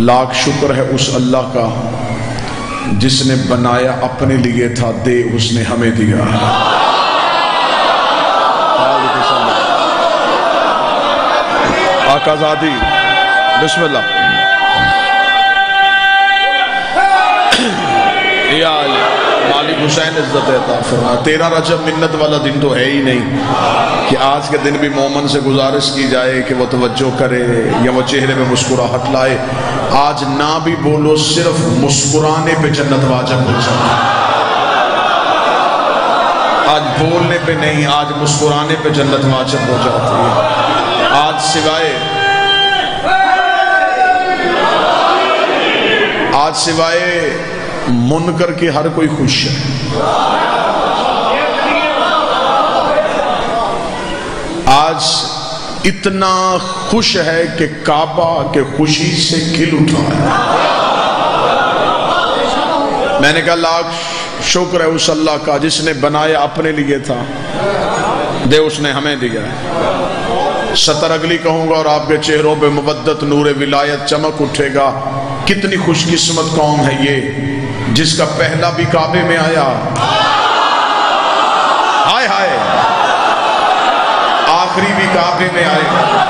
لاکھ شکر ہے اس اللہ کا جس نے بنایا اپنے لیے تھا، دے اس نے ہمیں دیا۔ آقا زادی بسم اللہ۔ یا مالک حسین عزت عطا فرما۔ 13 رجب منت والا دن تو ہے ہی نہیں کہ آج کے دن بھی مومن سے گزارش کی جائے کہ وہ توجہ کرے یا وہ چہرے میں مسکراہٹ لائے۔ آج نہ بھی بولو، صرف مسکرانے پہ جنت واجب ہو جائے۔ آج بولنے پہ نہیں، آج مسکرانے پہ جنت واجب ہو جاتی ہے۔ آج سوائے منکر کی ہر کوئی خوش ہے۔ آج اتنا خوش ہے کہ کعبہ کے خوشی سے کھل اٹھا ہے۔ میں نے کہا لاکھ شکر ہے اس اللہ کا جس نے بنایا اپنے لیے تھا، دے اس نے ہمیں دیا۔ سطر اگلی کہوں گا اور آپ کے چہروں پہ مبدت نور ولایت چمک اٹھے گا۔ کتنی خوش قسمت قوم ہے یہ جس کا پہلا بھی کعبے میں آیا، ہائے ہائے، آخری بھی کعبے میں آئے گا۔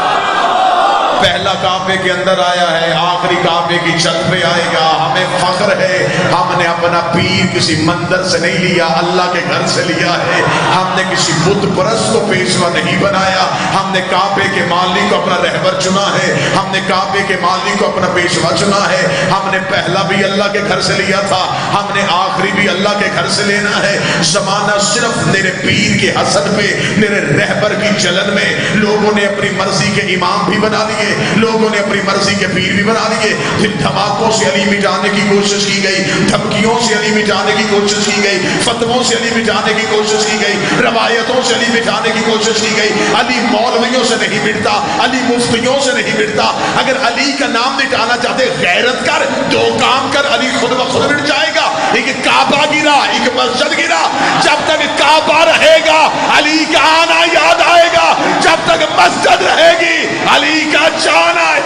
پہلا کعبے کے اندر آیا ہے، آخری کعبے کی چھت پہ آئے گا۔ ہمیں فخر ہے، ہم نے اپنا پیر کسی مندر سے نہیں لیا، اللہ کے گھر سے لیا ہے۔ ہم نے کسی بت پرست کو پیشوا نہیں بنایا، ہم نے کعبے کے مالک کو اپنا رہبر چنا ہے، ہم نے کعبے کے مالک کو اپنا پیشوا چنا ہے۔ ہم نے پہلا بھی اللہ کے گھر سے لیا تھا، ہم نے آخری بھی اللہ کے گھر سے لینا ہے۔ زمانہ صرف میرے پیر کے حسد پہ، میرے رہبر کی جلن میں لوگوں نے اپنی مرضی کے امام بھی بنا لیے، لوگوں نے اپنی مرضی کے پیر بھی بنا لیے۔ پھر دھماکوں سے علی مٹانے کی کوشش کی گئی، دھمکیوں سے علی مٹانے کی کوشش کی گئی، فتووں سے علی مٹانے کی کوشش کی گئی، روایتوں سے علی مٹانے کی کوشش کی گئی۔ علی مولویوں سے نہیں مٹتا، علی مفتیوں سے نہیں مٹتا۔ اگر علی کا نام مٹانا چاہتے غیرت کر، دو کام کر، علی خود بخود مٹ جائے گا۔ ایک کعبہ گرا، ایک مسجد گرا، جب تک کعبہ رہے گا علی کا آنا یاد آئے گا، جب تک مسجد رہے گی علی کا جانا ہے۔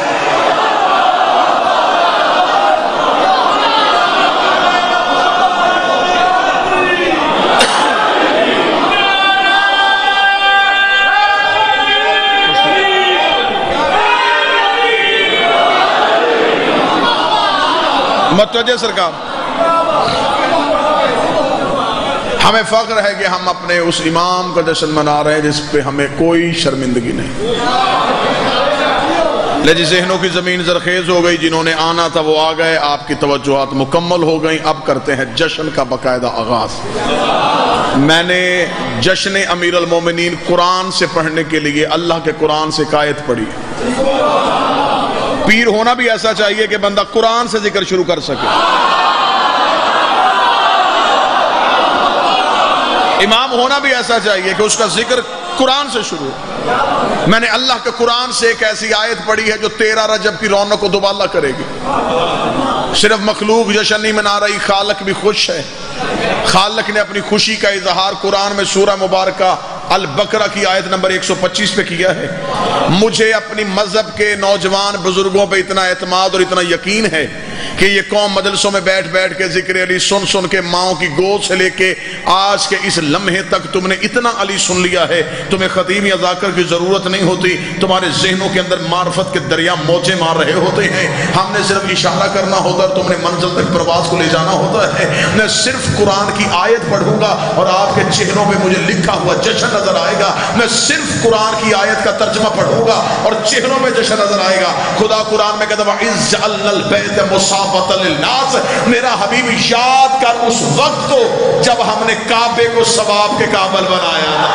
متوجہ سرکار، ہمیں فخر ہے کہ ہم اپنے اس امام کا جشن منا رہے ہیں جس پہ ہمیں کوئی شرمندگی نہیں۔ لیکن ذہنوں کی زمین زرخیز ہو گئی، جنہوں نے آنا تھا وہ آ گئے، آپ کی توجہات مکمل ہو گئیں۔ اب کرتے ہیں جشن کا باقاعدہ آغاز۔ میں نے جشن امیر المومنین قرآن سے پڑھنے کے لیے اللہ کے قرآن سے ایک آیت پڑھی۔ پیر ہونا بھی ایسا چاہیے کہ بندہ قرآن سے ذکر شروع کر سکے، امام ہونا بھی ایسا چاہیے کہ اس کا ذکر قرآن سے شروع۔ میں نے اللہ کے قرآن سے ایک ایسی آیت پڑھی ہے جو 13 رجب کی رونق کو دوبالا کرے گی۔ صرف مخلوق جشن نہیں منا رہی، خالق بھی خوش ہے۔ خالق نے اپنی خوشی کا اظہار قرآن میں سورہ مبارکہ البقرہ کی آیت نمبر 125 پہ کیا ہے۔ مجھے اپنی مذہب کے نوجوان بزرگوں پہ اتنا اعتماد اور اتنا یقین ہے کہ یہ قوم مجلسوں میں بیٹھ بیٹھ کے ذکر علی سن سن کے ماؤں کی گود سے لے کے آج کے اس لمحے تک تم نے اتنا علی سن لیا ہے، تمہیں خطیب یا ذاکر کی ضرورت نہیں ہوتی، تمہارے ذہنوں کے اندر معرفت کے دریا موجے مار رہے ہوتے ہیں۔ ہم نے صرف اشارہ کرنا ہوتا ہے، تم نے منزل تک پرواز کو لے جانا ہوتا ہے۔ میں صرف قرآن کی آیت پڑھوں گا اور آپ کے چہروں پہ مجھے لکھا ہوا جشن نظر آئے گا۔ میں صرف قرآن کی آیت کا ترجمہ پڑھوں گا اور چہروں پہ جشن نظر آئے گا۔ خدا قرآن میں کہتا ہے وَإِذْ جَعَلْنَا الْبَيْتَ مُصَابَةً لِلنَّاسِ، میرا حبیب یاد کر اس وقت کو جب ہم نے کعبے کو ثواب کے قابل بنایا تھا۔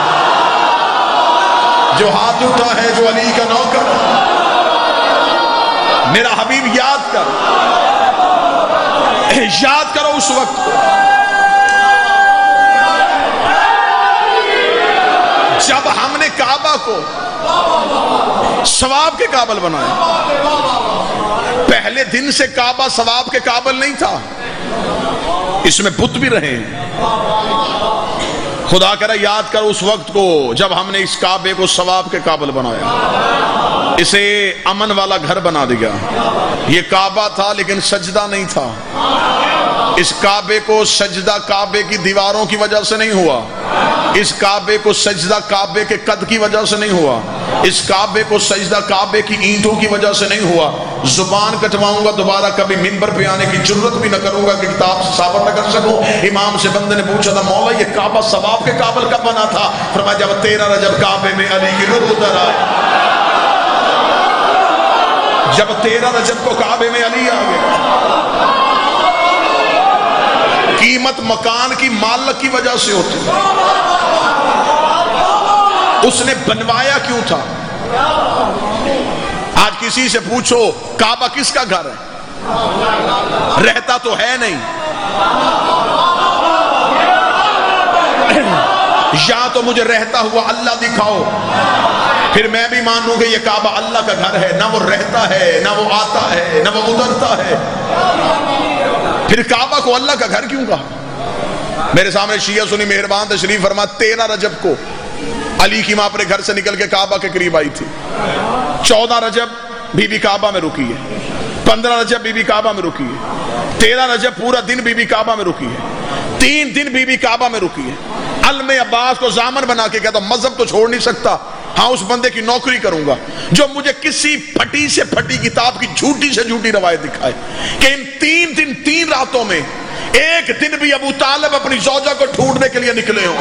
جو ہاتھ اٹھا ہے جو علی کا نوکر، میرا حبیب یاد کر، یاد کرو اس وقت کو جب ہم نے کعبہ کو ثواب کے قابل بنایا۔ پہلے دن سے کعبہ ثواب کے قابل نہیں تھا، اس میں بت بھی رہے ہیں، خدا کہہ رہا یاد کر اس وقت کو جب ہم نے اس کعبے کو ثواب کے قابل بنایا، اسے امن والا گھر بنا دیا۔ یہ کعبہ تھا لیکن سجدہ نہیں تھا۔ اس کعبے کو سجدہ کعبے کی دیواروں کی وجہ سے نہیں ہوا، اس کعبے کو سجدہ کعبے کے قد کی وجہ سے نہیں ہوا، اس کعبے کو سجدہ کعبے کی اینٹوں کی وجہ سے نہیں ہوا۔ زبان کٹواؤں گا، دوبارہ کبھی منبر پہ آنے کی جرت بھی نہ کروں گا کہ کتاب سے ثابت نہ کر سکوں۔ امام سے بندے نے پوچھا تھا مولا یہ کعبہ ثواب کے قابل کب بنا تھا؟ فرمایا جب 13 رجب کعبے میں علی کی روح اتر آئے، جب 13 رجب کو کعبے میں علی آ گئے۔ قیمت مکان کی مالک کی وجہ سے ہوتی ہے، اس نے بنوایا کیوں تھا؟ آج کسی سے پوچھو کعبہ کس کا گھر ہے؟ رہتا تو ہے نہیں، یا تو مجھے رہتا ہوا اللہ دکھاؤ، پھر میں بھی مانوں کہ یہ کعبہ اللہ کا گھر ہے، نہ وہ رہتا ہے، نہ وہ آتا ہے، نہ وہ اترتا ہے، پھر کعبہ کو اللہ کا گھر کیوں کہا؟ میرے سامنے شیعہ سنی مہربان تشریف فرما 13 رجب کو علی کی ماں اپنے گھر سے نکل کے کعبہ کے قریب آئی تھی، 14 رجب بی بی کعبہ میں رکی ہے، 15 رجب بی بی کعبہ میں رکی ہے، 13 رجب پورا دن بی بی کعبہ میں رکی ہے، 3 دن بی بی کعبہ میں رکی ہے۔ علم عباس کو ضامن بنا کے کہتا مذہب تو چھوڑ نہیں سکتا، ہاں اس بندے کی نوکری کروں گا جو مجھے کسی پھٹی سے پھٹی کتاب کی جھوٹی سے جھوٹی روایت دکھائے کہ ان 3 دن 3 راتوں میں ایک دن بھی ابو طالب اپنی زوجہ کو ڈھونڈنے کے لیے نکلے ہوں۔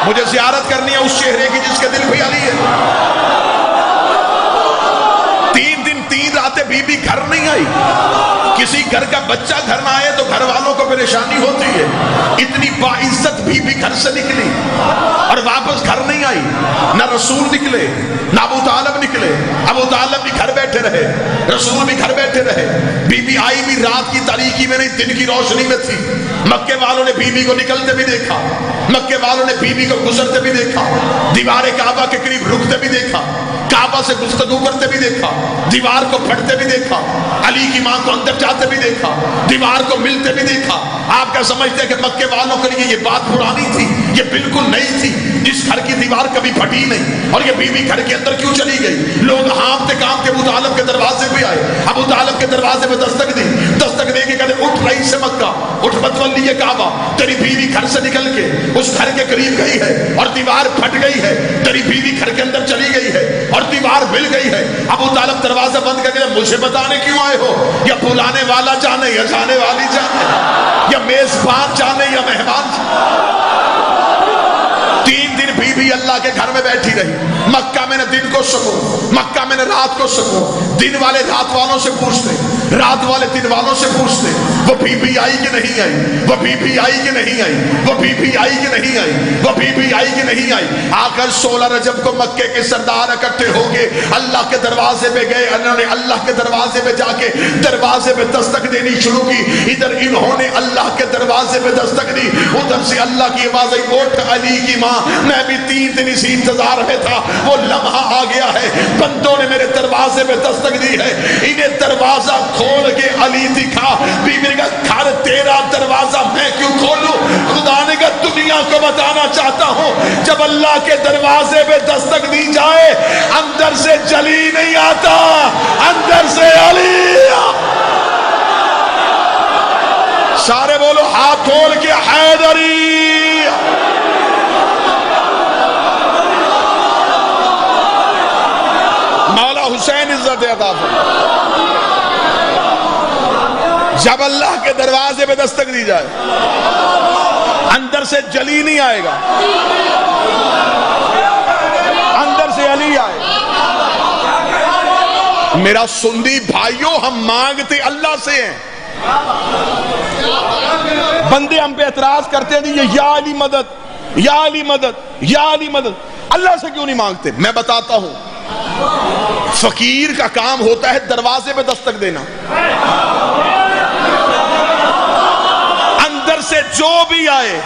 مجھے زیارت کرنی ہے اس چہرے کی جس کے دل پہ علی ہے۔ 3 دن 3 راتیں بی بی گھر نہیں آئی، کسی گھر کا بچہ گھر نہ آئے تو گھر والوں کو پریشانی ہوتی ہے، اتنی باعزت بی بی گھر سے نکلی اور واپس گھر نہیں آئی، نہ رسول نکلے نہ ابو طالب نکلے، ابو طالب بھی گھر بیٹھے رہے، رسول بھی گھر بیٹھے رہے، بی بی آئی بھی رات کی تاریکی میں نہیں دن کی روشنی میں تھی۔ مکے والوں نے بی بی کو نکلتے بھی دیکھا، مکے والوں نے بی بی کو گزرتے بھی دیکھا، دیوار کعبہ کے قریب رکتے بھی دیکھا، کعبہ سے گفتگو کرتے بھی دیکھا، دیوار کو پھٹتے بھی دیکھا، علی کی ماں کو اندر جاتے بھی دیکھا، دیوار کو ملتے بھی دیکھا۔ آپ کیا سمجھتے ہیں کہ مکے والوں کے لیے یہ بات پرانی تھی؟ یہ بالکل نئی تھی۔ جس گھر کی دیوار کبھی پھٹی نہیں اور یہ بی بی گھر کے اندر کیوں چلی گئی؟ لوگ ہانپتے کانپتے ابو طالب کے دروازے پہ آئے، ابو طالب کے دروازے پہ دستک دی، دستک دے کے کہتے اٹھ رئیس مکہ، اٹھ متولی کعبہ، تیری بیوی گھر سے نکل کے اس گھر کے قریب گئی ہے اور دیوار پھٹ گئی ہے، تیری بیوی گھر کے اندر چلی گئی ہے اور دیوار مل گئی ہے۔ ابو طالب دروازہ بند کر کے مجھے بتانے کیوں آئے ہو؟ یا بلانے والا جانے یا جانے والی جانے، یا میزبان جانے یا مہمان جانے۔ 3 دن بی بی اللہ کے گھر میں بیٹھی رہی۔ مکہ میں نے دن کو سکون، مکہ میں نے رات کو سکون۔ دن والے رات والوں سے پوچھتے، رات والے دن والوں سے پوچھتے وہ بی بی آئی کہ نہیں آئی، وہ بی بی آئی کہ نہیں آئی، وہ بی بی آئی کہ نہیں آئی، وہ بی بی آئی کہ نہیں آئی۔ آخر 16 رجب کو مکے کے سردار اکٹھے ہو کے اللہ کے دروازے پہ گئے، انہوں نے اللہ کے دروازے پہ جا کے دروازے پہ دستک دینی شروع کی۔ ادھر انہوں نے اللہ کے دروازے پہ دستک دی، ادھر سے اللہ کی آواز آئی اٹھ علی کی ماں، میں بھی 3 دن اسی انتظار میں تھا، وہ لمحہ آ گیا ہے، بندوں نے میرے دروازے پہ دستک دی ہے، انہیں دروازہ کھول کے علی دکھا۔ بیوی نے کہا گھر تیرا دروازہ میں کیوں کھولوں؟ خدا نے کہا دنیا کو بتانا چاہتا ہوں جب اللہ کے دروازے پہ دستک دی جائے اندر سے جلی نہیں آتا، اندر سے علی۔ سارے بولو ہاتھ کھول کے حیدری۔ مولا حسین عزت عطا فرمائے۔ جب اللہ کے دروازے پہ دستک دی جائے اندر سے جلی نہیں آئے گا، اندر سے علی آئے گا۔ میرا سندی بھائیوں ہم مانگتے اللہ سے ہیں، بندے ہم پہ اعتراض کرتے ہیں یہ یا علی مدد یا علی مدد یا علی مدد، اللہ سے کیوں نہیں مانگتے؟ میں بتاتا ہوں، فقیر کا کام ہوتا ہے دروازے پہ دستک دینا، اندر سے جو بھی آئے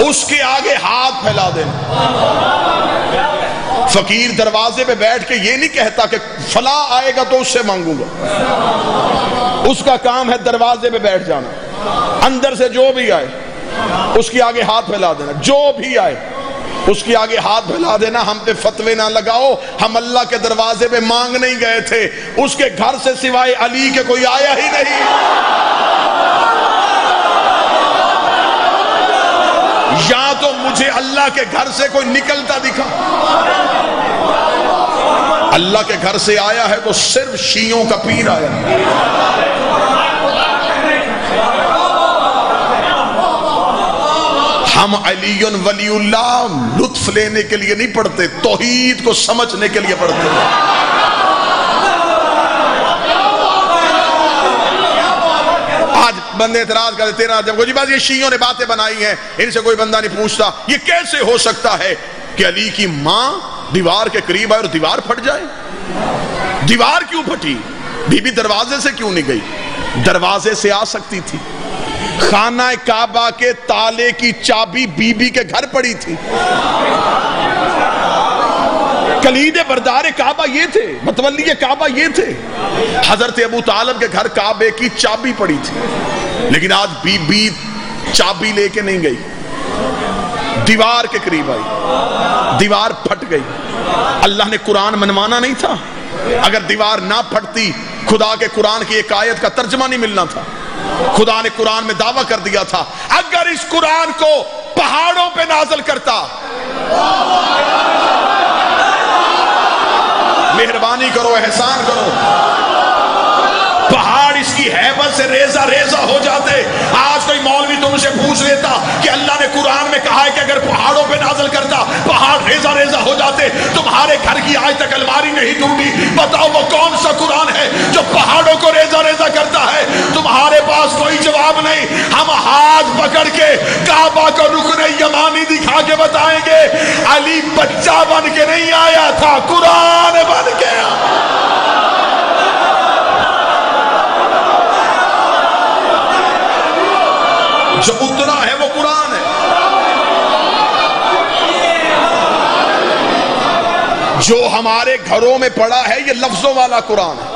اس کے آگے ہاتھ پھیلا دینا۔ فقیر دروازے پہ بیٹھ کے یہ نہیں کہتا کہ فلاں آئے گا تو اس سے مانگوں گا، اس کا کام ہے دروازے پہ بیٹھ جانا، اندر سے جو بھی آئے اس کے آگے ہاتھ پھیلا دینا، جو بھی آئے اس کے آگے ہاتھ پھیلا دینا۔ ہم پہ فتوے نہ لگاؤ، ہم اللہ کے دروازے پہ مانگ نہیں گئے تھے، اس کے گھر سے سوائے علی کے کوئی آیا ہی نہیں۔ یا تو مجھے اللہ کے گھر سے کوئی نکلتا دکھا، اللہ کے گھر سے آیا ہے تو صرف شیعوں کا پیر آیا ہے۔ ہم علی ولی اللہ لطف لینے کے لیے نہیں پڑھتے، توحید کو سمجھنے کے لیے پڑھتے ہیں۔ آج بندے اعتراض کرتے تیرا جب جی بات یہ شیعوں نے باتیں بنائی ہیں، ان سے کوئی بندہ نہیں پوچھتا، یہ کیسے ہو سکتا ہے کہ علی کی ماں دیوار کے قریب آئے اور دیوار پھٹ جائے؟ دیوار کیوں پھٹی؟ بی بی دروازے سے کیوں نہیں گئی؟ دروازے سے آ سکتی تھی۔ خانہ کعبہ کے تالے کی چابی بی بی کے گھر پڑی تھی، کلید بردار کعبہ یہ تھے، متولی کعبہ یہ تھے۔ حضرت ابو طالب کے گھر کعبے کی چابی پڑی تھی، لیکن آج بی بی چابی لے کے نہیں گئی، دیوار کے قریب آئی، دیوار پھٹ گئی۔ اللہ نے قرآن منوانا نہیں تھا؟ اگر دیوار نہ پھٹتی خدا کے قرآن کی ایک آیت کا ترجمہ نہیں ملنا تھا؟ خدا نے قرآن میں دعویٰ کر دیا تھا اگر اس قرآن کو پہاڑوں پہ نازل کرتا، مہربانی کرو، احسان کرو، پہاڑ اس کی ہیبت سے ریزہ ریزہ ہو جاتے۔ آج کوئی مولوی تم سے پوچھ لیتا کہ اللہ نے قرآن میں کہا ہے کہ اگر پہاڑوں پہ نازل کرتا پہاڑ ریزہ ریزہ ہو جاتے، تمہارے گھر کی آج تک الماری نہیں ٹوٹی، بتاؤ وہ کون سا قرآن ہے جو پہاڑوں کو ریزہ ریزہ کرتا ہے؟ تمہارے پاس کوئی جواب نہیں۔ ہم ہاتھ پکڑ کے کعبہ کو رکن یمانی دکھا کے بتائیں گے علی بچہ بن کے نہیں آیا تھا، قرآن بن کے آیا۔ جو اتنا ہے وہ قرآن ہے، جو ہمارے گھروں میں پڑا ہے یہ لفظوں والا قرآن ہے۔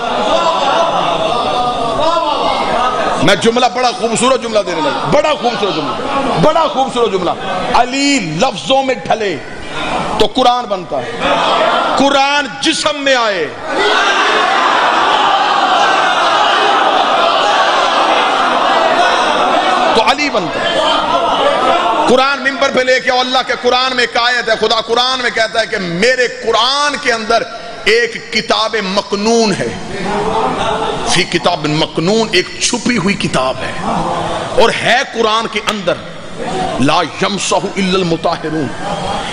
میں جملہ بڑا خوبصورت جملہ دینے لگا، بڑا خوبصورت جملہ، بڑا خوبصورت جملہ۔ علی لفظوں میں ڈھلے تو قرآن بنتا ہے، قرآن جسم میں آئے تو علی بنتا ہے۔ قرآن ممبر پہ لے کے اللہ کے قرآن میں ایک آیت ہے، خدا قرآن میں کہتا ہے کہ میرے قرآن کے اندر ایک کتاب مکنون ہے، فی کتاب مکنون، ایک چھپی ہوئی کتاب ہے، اور ہے قرآن کے اندر لا یمسہ الا المطہرون،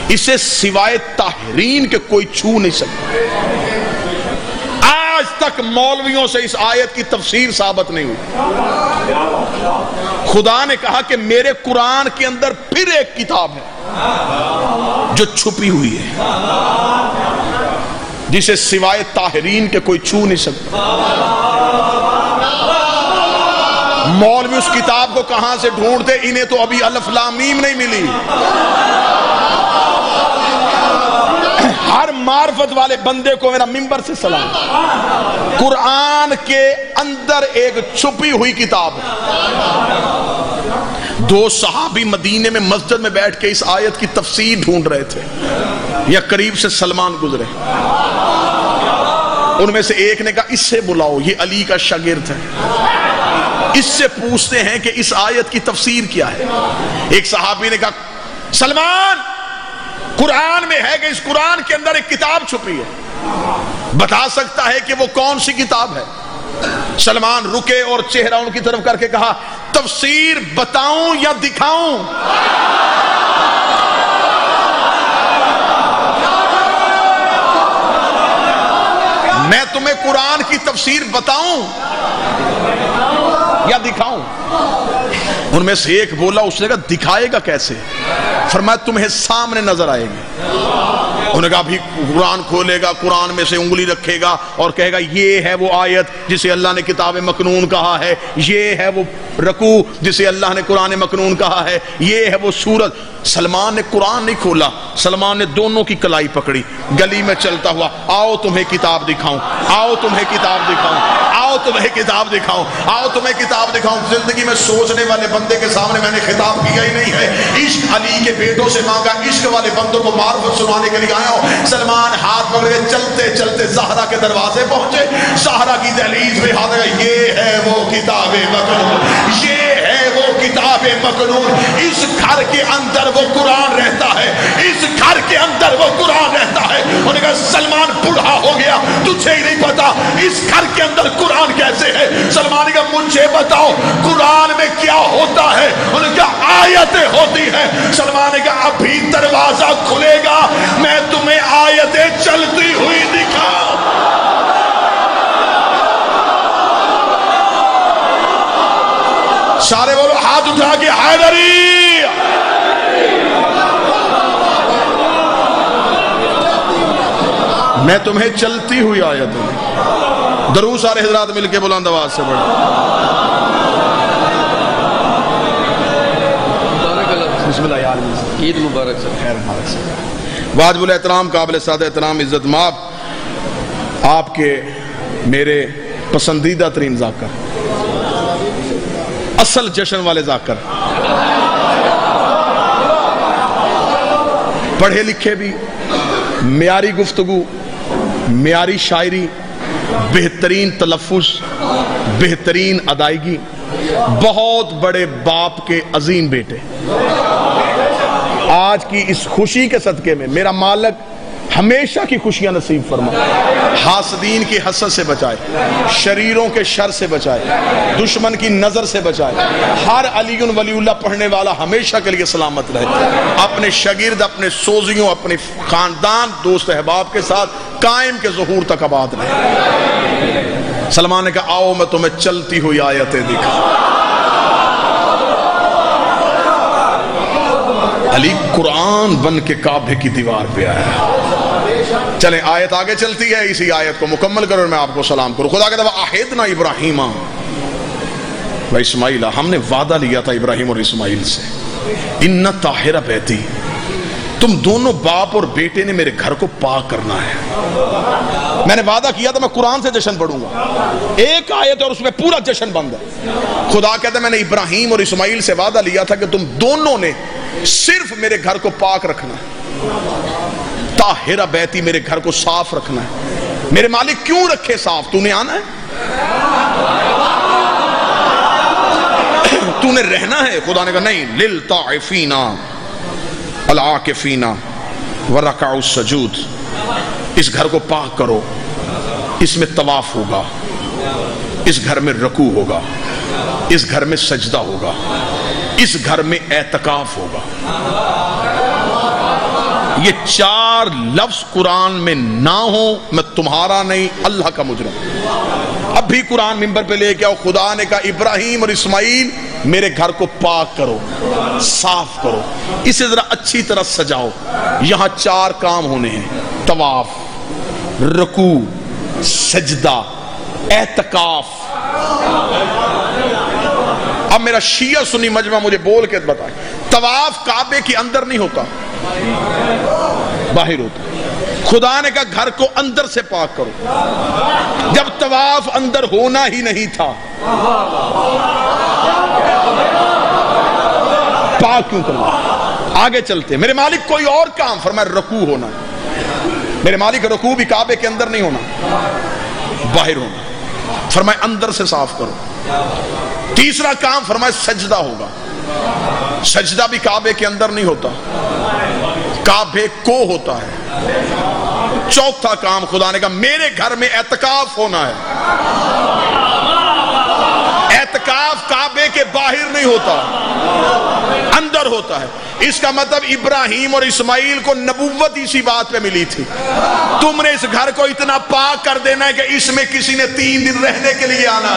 اسے سوائے طاہرین کے کوئی چھو نہیں سکتا۔ آج تک مولویوں سے اس آیت کی تفسیر ثابت نہیں ہوئی۔ خدا نے کہا کہ میرے قرآن کے اندر پھر ایک کتاب ہے جو چھپی ہوئی ہے، جسے سوائے طاہرین کے کوئی چھو نہیں سکتا۔ مولوی اس کتاب کو کہاں سے ڈھونڈتے؟ انہیں تو ابھی الف لام میم نہیں ملی۔ ہر معرفت والے بندے کو میرا ممبر سے سلام۔ قرآن کے اندر ایک چھپی ہوئی کتاب ہے۔ دو صحابی مدینے میں مسجد میں بیٹھ کے اس آیت کی تفسیر ڈھونڈ رہے تھے، یا قریب سے سلمان گزرے، ان میں سے ایک نے کہا اس سے بلاؤ، یہ علی کا شاگرد ہے، اس سے پوچھتے ہیں کہ اس آیت کی تفسیر کیا ہے۔ ایک صحابی نے کہا سلمان، قرآن میں ہے کہ اس قرآن کے اندر ایک کتاب چھپی ہے، بتا سکتا ہے کہ وہ کون سی کتاب ہے؟ سلمان رکے اور چہرہ ان کی طرف کر کے کہا تفسیر بتاؤں یا دکھاؤں؟ میں تمہیں قرآن کی تفسیر بتاؤں یا دکھاؤں؟ ان میں سے ایک بولا، اس نے کہا دکھائے گا کیسے؟ فرمایا تمہیں سامنے نظر آئے گی۔ انہوں نے کہا بھی قرآن کھولے گا، قرآن میں سے انگلی رکھے گا اور کہے گا یہ ہے وہ آیت جسے اللہ نے کتاب مکنون کہا ہے، یہ ہے وہ رکوع جسے اللہ نے قرآن مکنون کہا ہے، یہ ہے وہ سورت۔ سلمان نے قرآن نہیں کھولا، سلمان نے دونوں کی کلائی پکڑی، گلی میں چلتا ہوا، آؤ تمہیں کتاب دکھاؤں، آؤ تمہیں کتاب دکھاؤں، آؤ تمہیں کتاب دکھاؤں، آؤ تمہیں کتاب دکھاؤں۔ زندگی میں سوچنے والے بندے کے سامنے میں نے خطاب کیا ہی نہیں ہے، عشق علی کے بیٹوں سے مانگا، عشق والے بندوں کو معرفت سنانے کے لیے آیا ہوں۔ سلمان ہاتھ پکڑ کے چلتے چلتے زہرا کے دروازے پہنچے، زہرا کی دہلیز پہ ہاتھ لگا، یہ ہے وہ کتاب مکنون، یہ ہے وہ کتاب مکنون۔ اس گھر کے اندر وہ قرآن رہتا ہے، اس گھر کے اندر وہ قرآن رہتا ہے۔ انہوں نے کہا سلمان بوڑھا ہو گیا، تجھے ہی نہیں پتا اس گھر کے اندر قرآن کیسے ہے؟ سلمان نے کہا مجھے بتاؤ قرآن میں کیا ہوتا ہے؟ انہوں نے کہا آیتیں ہوتی ہیں۔ سلمان نے کہا ابھی دروازہ کھلے گا میں تمہیں آیتیں چلتی ہوئی دکھاؤں۔ سارے بولو ہاتھ اٹھا کے حیدری۔ میں تمہیں چلتی ہوئی آیتیں، درود سارے حضرات مل کے بلند آواز سے پڑھیں۔ بسم اللہ یا عالم، عید مبارک سب خیر مبارک سب۔ واجب الاحترام، قابل سعادت احترام، عزت مآب، آپ کے میرے پسندیدہ ترین ذاکر، اصل جشن والے ذاکر، پڑھے لکھے بھی، معیاری گفتگو، معیاری شاعری، بہترین تلفظ، بہترین ادائیگی، بہت بڑے باپ کے عظیم بیٹے۔ آج کی اس خوشی کے صدقے میں میرا مالک ہمیشہ کی خوشیاں نصیب فرمائے، حاسدین کی حسد سے بچائے، شریروں کے شر سے بچائے، دشمن کی نظر سے بچائے، ہر علی ولی اللہ پڑھنے والا ہمیشہ کے لیے سلامت رہے، اپنے شاگرد، اپنے سوزیوں، اپنے خاندان، دوست احباب کے ساتھ قائم کے ظہور تک آباد رہے۔ سلمان نے کہا آؤ میں تمہیں چلتی ہوئی آیتیں دکھاؤں۔ علی قرآن بن کے کعبے کی دیوار پہ آیا۔ چلیں آیت آگے چلتی ہے، اسی آیت کو مکمل کرو اور میں آپ کو سلام کروں۔ خدا کہتا ہے وَأَحِدْنَا إِبْرَاهِيمَ وَإِسْمَاعِيلَ، ہم نے وعدہ لیا تھا ابراہیم اور اسماعیل سے، إِنَّ طَاهِرَ بَيْتِي، تم دونوں باپ اور بیٹے نے میرے گھر کو پاک کرنا ہے۔ میں نے وعدہ کیا تھا میں قرآن سے جشن پڑھوں گا، ایک آیت اور اس میں پورا جشن بند ہے۔ خدا کہتا ہے میں نے ابراہیم اور اسماعیل سے وعدہ لیا تھا کہ تم دونوں نے صرف میرے گھر کو پاک رکھنا ہے، طاہرہ بیتی، میرے گھر کو صاف رکھنا ہے۔ میرے مالک کیوں رکھے صاف؟ تو نے آنا ہے، تو نے رہنا ہے۔ خدا نے کہا نہیں، للطائفین العاکفین ورکع السجود، اس گھر کو پاک کرو، اس میں طواف ہوگا، اس گھر میں رکوع ہوگا، اس گھر میں سجدہ ہوگا، اس گھر میں اعتکاف ہوگا۔ یہ چار لفظ قرآن میں نہ ہو میں تمہارا نہیں اللہ کا مجرم۔ اب بھی قرآن ممبر پہ لے کے آؤ، خدا نے کہا ابراہیم اور اسماعیل میرے گھر کو پاک کرو، صاف کرو، اسے ذرا اچھی طرح سجاؤ۔ یہاں چار کام ہونے ہیں، طواف، رکوع، سجدہ، اعتکاف۔ اب میرا شیعہ سنی مجمع مجھے بول کے بتائے، طواف کعبے کے اندر نہیں ہوتا، باہر ہوتا۔ خدا نے کہا گھر کو اندر سے پاک کرو، جب طواف اندر ہونا ہی نہیں تھا پاک کیوں کرنا؟ آگے چلتے میرے مالک کوئی اور کام، فرمایا رکوع ہونا، میرے مالک رکوع بھی کعبے کے اندر نہیں ہونا، باہر ہونا، فرمایا اندر سے صاف کرو۔ تیسرا کام فرمایا سجدہ ہوگا، سجدہ بھی کعبے کے اندر نہیں ہوتا، کعبے کو ہوتا ہے۔ چوتھا کام خدا نے کہا میرے گھر میں اعتکاف ہونا ہے، اعتکاف کعبے کے باہر نہیں ہوتا، اندر ہوتا ہے۔ اس کا مطلب ابراہیم اور اسماعیل کو نبوت اسی بات پہ ملی تھی، تم نے اس گھر کو اتنا پاک کر دینا ہے کہ اس میں کسی نے 3 دن رہنے کے لیے آنا۔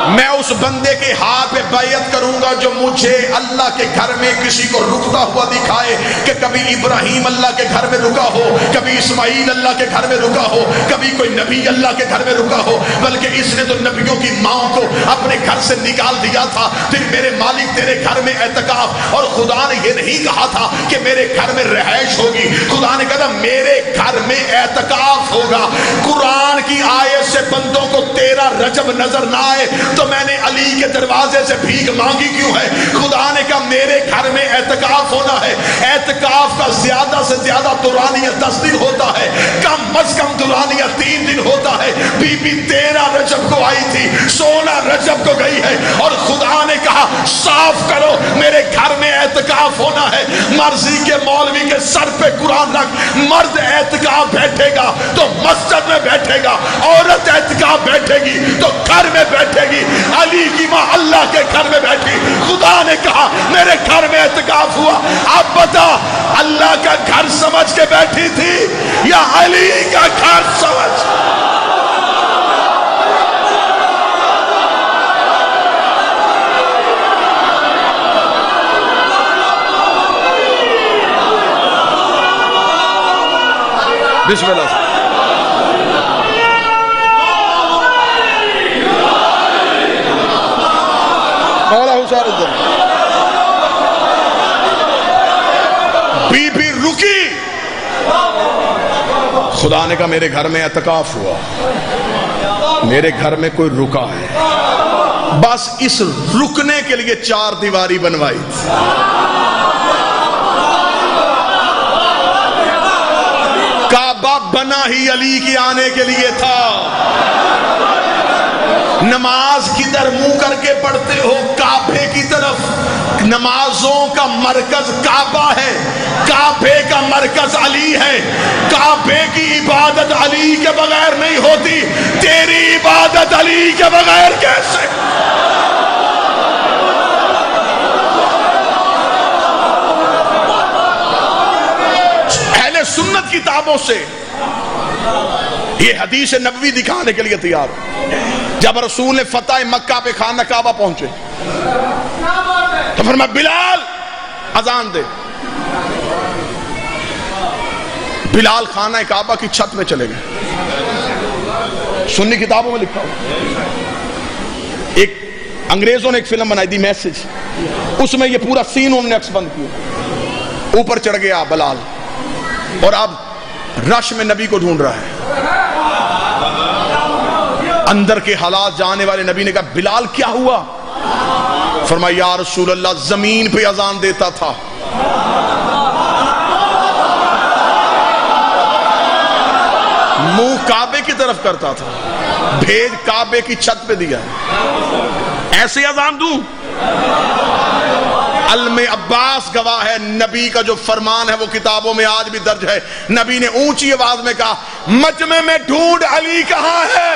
میں اس بندے کے ہاتھ پہ بیعت کروں گا جو مجھے اللہ کے گھر میں کسی کو رکتا ہوا دکھائے کہ کبھی ابراہیم اللہ کے گھر میں رکا ہو, کبھی اسماعیل اللہ کے گھر میں رکا ہو, کبھی کوئی نبی اللہ کے گھر میں رکا ہو, بلکہ اس نے تو نبیوں کی ماں کو اپنے گھر سے نکال دیا تھا. پھر میرے مالک تیرے گھر میں اعتکاف, اور خدا نے یہ نہیں کہا تھا کہ میرے گھر میں رہائش ہوگی, خدا نے کہا میرے گھر میں اعتکاف ہوگا. قرآن کی آیت سے بندوں کو 13 رجب نظر نہ آئے تو میں نے علی کے دروازے سے بھیک مانگی کیوں ہے؟ خدا نے کہا میرے گھر میں اعتکاف ہونا ہے. اعتکاف کا زیادہ سے زیادہ دورانیہ 10 دن ہوتا ہے, کم از کم دورانیہ 3 دن ہوتا ہے. بی بی 13 رجب کو آئی تھی, 16 رجب کو گئی ہے, اور خدا نے کہا صاف کرو میرے گھر میں اعتکاف ہونا ہے. مرضی کے مولوی کے سر پہ قرآن رکھ, مرد اعتکاف بیٹھے گا تو مسجد میں بیٹھے گا, عورت اعتکاف بیٹھے گی تو گھر میں بیٹھے گی. علی کی ماں اللہ کے گھر میں بیٹھی, خدا نے کہا میرے گھر میں اعتکاف ہوا. اب بتا اللہ کا گھر سمجھ کے بیٹھی تھی یا علی کا گھر سمجھ؟ بسم اللہ. مولا حسین الدین بی بی رکی, خدا نے کہا میرے گھر میں اعتکاف ہوا, میرے گھر میں کوئی رکا ہے, بس اس رکنے کے لیے 4 دیواری بنوائی تھی. کعبہ بنا ہی علی کے آنے کے لیے تھا. نماز کدھر منہ کر کے پڑھتے ہو؟ کعبے کی طرف. نمازوں کا مرکز کعبہ ہے, کعبے کا مرکز علی ہے. کعبے کی عبادت علی کے بغیر نہیں ہوتی, تیری عبادت علی کے بغیر کیسے؟ اہل سنت کتابوں سے یہ حدیث نبوی دکھانے کے لیے تیار ہو. جب رسول نے فتح مکہ پہ خانہ کعبہ پہنچے تو فرمایا بلال اذان دے. بلال خانہ کعبہ کی چھت میں چلے گئے. سنی کتابوں میں لکھا ہوا, ایک انگریزوں نے ایک فلم بنائی دی میسج, اس میں یہ پورا سین انہوں نے عکس بند کیا. اوپر چڑھ گیا بلال اور اب رش میں نبی کو ڈھونڈ رہا ہے. اندر کے حالات جانے والے نبی نے کہا بلال کیا ہوا؟ فرمایا یا رسول اللہ زمین پہ اذان دیتا تھا, منہ کعبے کی طرف کرتا تھا, بھیج کعبے کی چھت پہ دیا, ایسے اذان دوں؟ علم عباس گواہ ہے, نبی کا جو فرمان ہے وہ کتابوں میں آج بھی درج ہے. نبی نے اونچی آواز میں کہا مجمع میں ڈھونڈ علی کہاں ہے؟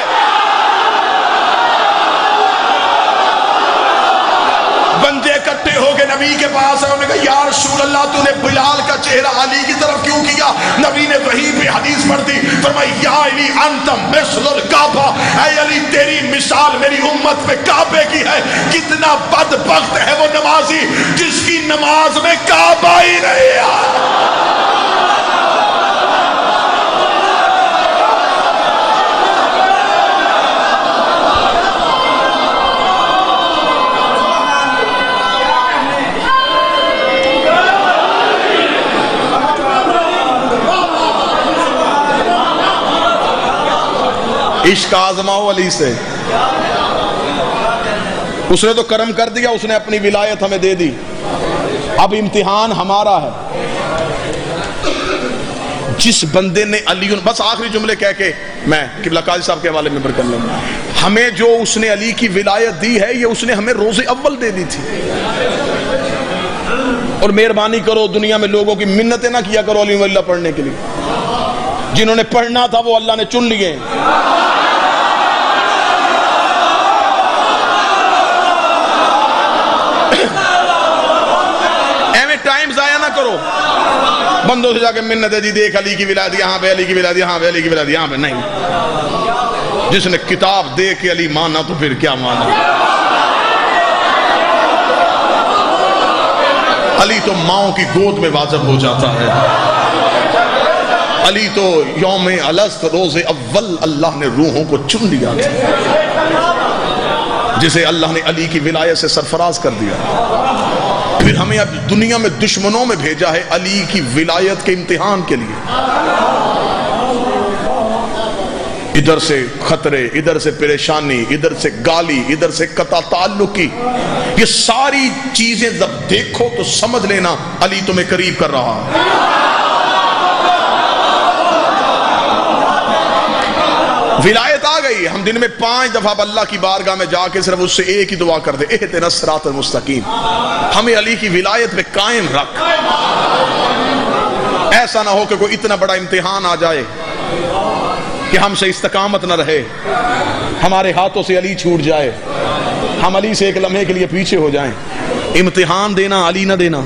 بندے اکٹھے ہو کے نبی کے پاس ہے, انہوں نے کہا یا رسول اللہ تو نے بلال کا چہرہ علی کی طرف کیوں کیا؟ نبی نے وہی پہ حدیث پڑھ دی, فرمایا یا علی انت مثل الکعبہ, اے علی تیری مثال میری امت پہ کعبے کی ہے. کتنا بدبخت ہے وہ نمازی جس کی نماز میں کعبہ ہی نہیں ہے. عشق آزماؤ علی سے, اس نے تو کرم کر دیا, اس نے اپنی ولایت ہمیں دے دی, اب امتحان ہمارا ہے. جس بندے نے علی, بس آخری جملے کہہ کے میں قبلہ قاضی صاحب کے حوالے میں کر لوں گا, ہمیں جو اس نے علی کی ولایت دی ہے یہ اس نے ہمیں روز اول دے دی تھی. اور مہربانی کرو دنیا میں لوگوں کی منتیں نہ کیا کرو علی اللہ پڑھنے کے لیے, جنہوں نے پڑھنا تھا وہ اللہ نے چن لیے. ٹائم ضائع نہ کرو بندوں سے جا کے منت ہے جی دیکھ علی کی ولایت یہاں پہ, علی کی ولایت یہاں پہ, علی کی ولایت یہاں پہ. نہیں, جس نے کتاب دے کے علی مانا تو پھر کیا مانا. علی تو ماؤں کی گود میں واجب ہو جاتا ہے. علی تو یوم الست روز اول اللہ نے روحوں کو چن لیا تھا، جسے اللہ نے علی کی ولایت سے سرفراز کر دیا. پھر ہمیں اب دنیا میں دشمنوں میں بھیجا ہے علی کی ولایت کے امتحان کے لیے. ادھر سے خطرے، ادھر سے پریشانی، ادھر سے گالی، ادھر سے قطع تعلقی. یہ ساری چیزیں جب دیکھو تو سمجھ لینا علی تمہیں قریب کر رہا ہے. ولایت آ گئی. ہم دن میں 5 دفعہ اللہ کی بارگاہ میں جا کے صرف اس سے ایک ہی دعا کر دے، اہدنا الصراط المستقیم. ہمیں علی کی ولایت میں قائم رکھ. ایسا نہ ہو کہ کوئی اتنا بڑا امتحان آ جائے کہ ہم سے استقامت نہ رہے، ہمارے ہاتھوں سے علی چھوٹ جائے، ہم علی سے ایک لمحے کے لیے پیچھے ہو جائیں. امتحان دینا علی نہ دینا.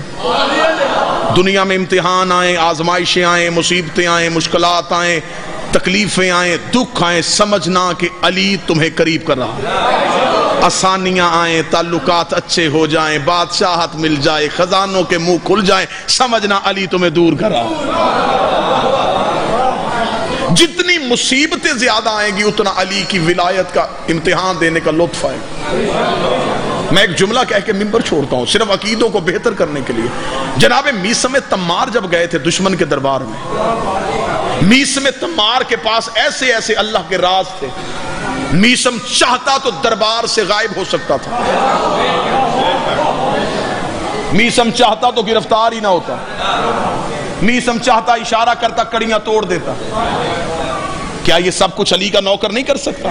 دنیا میں امتحان آئیں، آزمائشیں آئیں، مصیبتیں آئیں، مشکلات آئیں، تکلیفیں آئیں، دکھ آئیں، سمجھنا کہ علی تمہیں قریب کر رہا ہے. آسانیاں آئیں، تعلقات اچھے ہو جائیں، بادشاہت مل جائے، خزانوں کے منہ کھل جائیں، سمجھنا علی تمہیں دور کر رہا ہے. جتنی مصیبتیں زیادہ آئیں گی اتنا علی کی ولایت کا امتحان دینے کا لطف آئے. میں ایک جملہ کہہ کے ممبر چھوڑتا ہوں صرف عقیدوں کو بہتر کرنے کے لیے. جناب میثم تمار جب گئے تھے دشمن کے دربار میں، میثم تمار کے پاس ایسے ایسے اللہ کے راز تھے. میثم چاہتا تو دربار سے غائب ہو سکتا تھا، میثم چاہتا تو گرفتار ہی نہ ہوتا، میثم چاہتا اشارہ کرتا کڑیاں توڑ دیتا. کیا یہ سب کچھ علی کا نوکر نہیں کر سکتا؟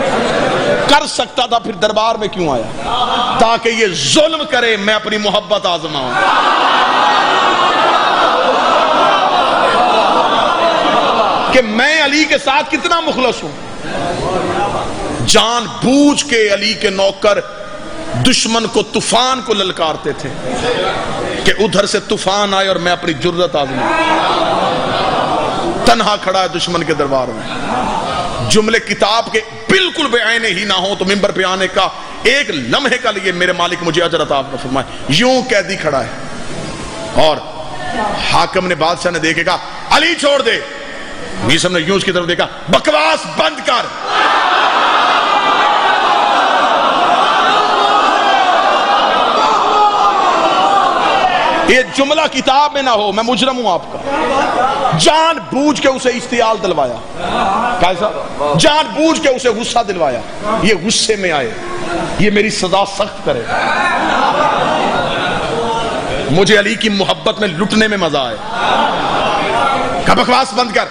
کر سکتا تھا. پھر دربار میں کیوں آیا؟ تاکہ یہ ظلم کرے، میں اپنی محبت آزماؤں. کہ میں علی کے ساتھ کتنا مخلص ہوں. جان بوجھ کے علی کے نوکر دشمن کو، طوفان کو للکارتے تھے کہ ادھر سے طوفان آئے اور میں اپنی جرت آزماؤں. تنہا کھڑا ہے دشمن کے دربار میں. جملے کتاب کے بالکل بے عینے ہی نہ ہو تو ممبر پہ آنے کا ایک لمحے کا لیے میرے مالک مجھے اجر عطا فرمائے. یوں قیدی کھڑا ہے اور حاکم نے، بادشاہ نے دیکھے کہا علی چھوڑ دے. میثم نے یوں اس کی طرف دیکھا، بکواس بند کر. یہ جملہ کتاب میں نہ ہو، میں مجرم ہوں آپ کا. جان بوجھ کے اسے اشتعال دلوایا. کیسا؟ جان بوجھ کے اسے غصہ دلوایا. یہ غصے میں آئے، یہ میری سزا سخت کرے، مجھے علی کی محبت میں لٹنے میں مزہ آئے. کہ بکواس بند کر.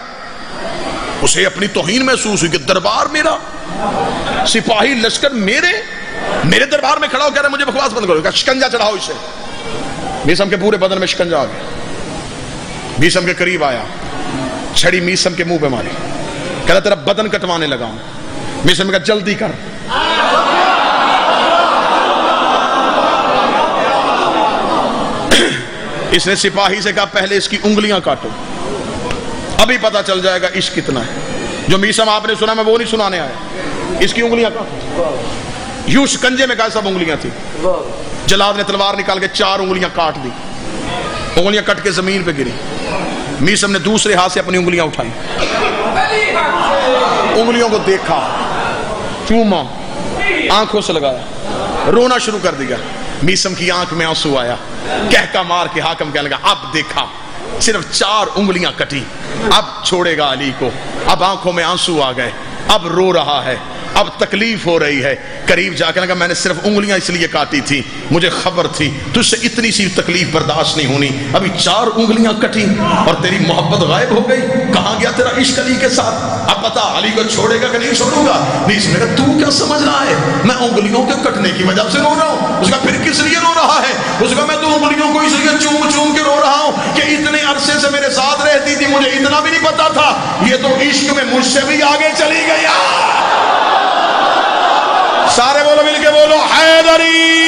اسے اپنی توہین محسوس ہوئی کہ دربار میرا، سپاہی لشکر میرے دربار میں کھڑا ہو کہہ رہا مجھے بکواس بند کرو. کہ شکنجا چڑھاؤ اسے. میثم کے پورے بدن میں شکنجا آ گیا. میثم کے قریب آیا، چھڑی میثم کے منہ پہ ماری. کہتا تیرا بدن کٹوانے لگا ہوں. میثم نے کہا جلدی کر. اس نے سپاہی سے کہا پہلے اس کی انگلیاں کاٹو، ابھی پتا چل جائے گا عشق کتنا ہے. جو میثم آپ نے سنا میں وہ نہیں سنانے آیا. اس کی انگلیاں کاٹو. یوں شکنجے میں کہا سب انگلیاں تھی. جلاد نے تلوار نکال کے 4 انگلیاں کاٹ دی. انگلیاں کٹ کے زمین پہ گری. میثم نے دوسرے ہاتھ سے اپنی انگلیاں اٹھائیں، انگلیوں کو دیکھا، چوما، آنکھوں سے لگایا، رونا شروع کر دیا. میثم کی آنکھ میں آنسو آیا. کہکا مار کے حاکم کہنے لگا اب دیکھا صرف 4 انگلیاں کٹی، اب چھوڑے گا علی کو. اب آنکھوں میں آنسو آ گئے، اب رو رہا ہے، اب تکلیف ہو رہی ہے. قریب جا کے کہا میں نے صرف انگلیاں اس لیے کاٹی تھی، مجھے خبر تھی تجھ سے اتنی سی تکلیف برداشت نہیں ہونی. ابھی 4 انگلیاں کٹی اور تیری محبت غائب ہو گئی. کہاں گیا تیرا عشق علی کے ساتھ؟ اب بتا علی کو چھوڑے گا کہ نہیں چھوڑوں گا؟ اس نے کہا تو کیا سمجھ رہا ہے؟ میں انگلیوں کے کٹنے کی وجہ سے رو رہا ہوں. اس کا پھر کس لیے رو رہا ہے؟ اس کا میں تو انگلیوں کو اس لیے چوم چوم کے رو رہا ہوں کہ اتنے عرصے سے میرے ساتھ رہتی تھی، مجھے اتنا بھی نہیں پتا تھا یہ تو عشق میں مجھ سے بھی آگے چلی گئی. سارے بولو مل کے بولو حیدری.